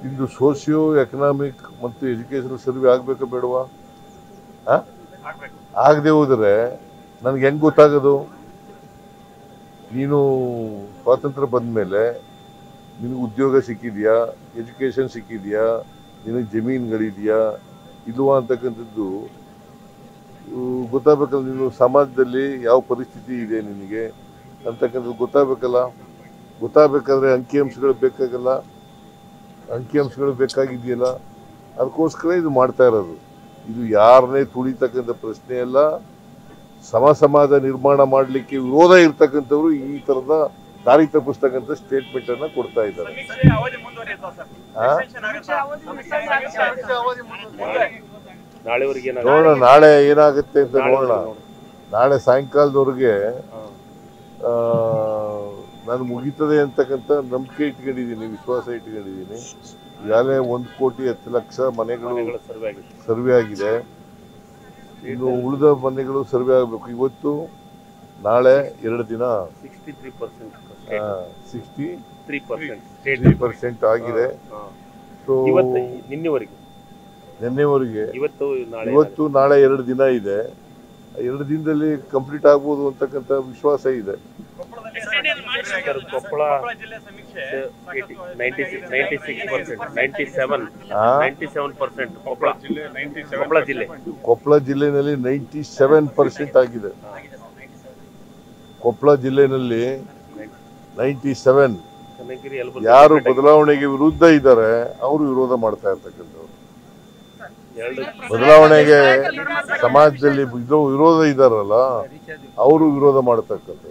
ಇಂದು socio economic ಮತ್ತು education survey ಆಗಬೇಕಾ ಬೇಡವಾ? ಆಗದೆ ಹೋದರೆ ನನಗೆ ಹೆಂಗೆ ಗೊತ್ತಾಗೋದು? ನೀನು ಸ್ವಾತಂತ್ರ್ಯ ಬಂದ ಮೇಲೆ ನಿನಗೆ ಉದ್ಯೋಗ ಸಿಕ್ಕಿದೆಯಾ, ಎಜುಕೇಷನ್ ಸಿಕ್ಕಿದೆಯಾ, ನಿನಗೆ ಜಮೀನುಗಳಿದೆಯಾ ಇಲ್ವಾ ಅಂತಕ್ಕಂಥದ್ದು ಗೊತ್ತಾಗಬೇಕಲ್ಲ. ನೀನು ಸಮಾಜದಲ್ಲಿ ಯಾವ ಪರಿಸ್ಥಿತಿ ಇದೆ ನಿನಗೆ ಅಂತಕ್ಕಂಥದ್ದು ಗೊತ್ತಾಗಬೇಕಲ್ಲ. ಗೊತ್ತಾಗಬೇಕಾದ್ರೆ ಅಂಕಿಅಂಶಗಳು ಬೇಕಾಗಲ್ಲ. ಅಂಕಿಅಂಶಗಳು ಬೇಕಾಗಿದೆಯಲ್ಲ, ಅದಕ್ಕೋಸ್ಕರ ಇದು ಮಾಡ್ತಾ ಇರೋದು. ಇದು ಯಾರನ್ನೇ ತುಳಿತಕ್ಕಂಥ ಪ್ರಶ್ನೆ ಅಲ್ಲ. ಸಮಾಜ ನಿರ್ಮಾಣ ಮಾಡಲಿಕ್ಕೆ ವಿರೋಧ ಇರ್ತಕ್ಕಂಥವ್ರು ಈ ಥರದ ದಾರಿ ತಪ್ಪಿಸ್ತಕ್ಕಂಥ ಸ್ಟೇಟ್ಮೆಂಟ್ ಅನ್ನ ಕೊಡ್ತಾ ಇದ್ದಾರೆ. ನೋಡೋಣ ನಾಳೆ ಏನಾಗುತ್ತೆ ಅಂತ ನೋಡೋಣ. ನಾಳೆ ಸಾಯಂಕಾಲದವರೆಗೆ ನಾನು ಮುಗೀತದೆ ಅಂತಕ್ಕಂಥ ನಂಬಿಕೆ ಇಟ್ಕೊಂಡಿದ್ದೀನಿ, ವಿಶ್ವಾಸ ಇಟ್ಕೊಂಡಿದ್ದೀನಿ. ಈಗಾಗಲೇ 1,10,00,000 ಮನೆಗಳು ಸರ್ವೆ ಆಗಿದೆ. ಇನ್ನು ಉಳಿದ ಮನೆಗಳು ಸರ್ವೆ ಆಗಬೇಕು. ಇವತ್ತು ನಾಳೆ 2 ದಿನ 63% ಆಗಿದೆ. ಸೊ ನಿನ್ನೆವರೆಗೆ ಇವತ್ತು ನಾಳೆ 2 ದಿನ ಇದೆ. 2 ದಿನದಲ್ಲಿ ಕಂಪ್ಲೀಟ್ ಆಗ್ಬೋದು ಅಂತಕ್ಕಂಥ ವಿಶ್ವಾಸ ಇದೆ. ಕೊಪ್ಪಳ ಜಿಲ್ಲೆನಲ್ಲಿ 97% ಆಗಿದೆ. ಕೊಪ್ಪಳ ಜಿಲ್ಲೆನಲ್ಲಿ 97. ಯಾರು ಬದಲಾವಣೆಗೆ ವಿರುದ್ಧ ಇದ್ದಾರೆ ಅವರು ವಿರೋಧ ಮಾಡ್ತಾ ಇರ್ತಕ್ಕಂಥವ್ರು. ಬದಲಾವಣೆಗೆ ಸಮಾಜದಲ್ಲಿ ವಿರೋಧ ಇದ್ದಾರಲ್ಲ ಅವರು ವಿರೋಧ ಮಾಡತಕ್ಕಂಥವ್ರು.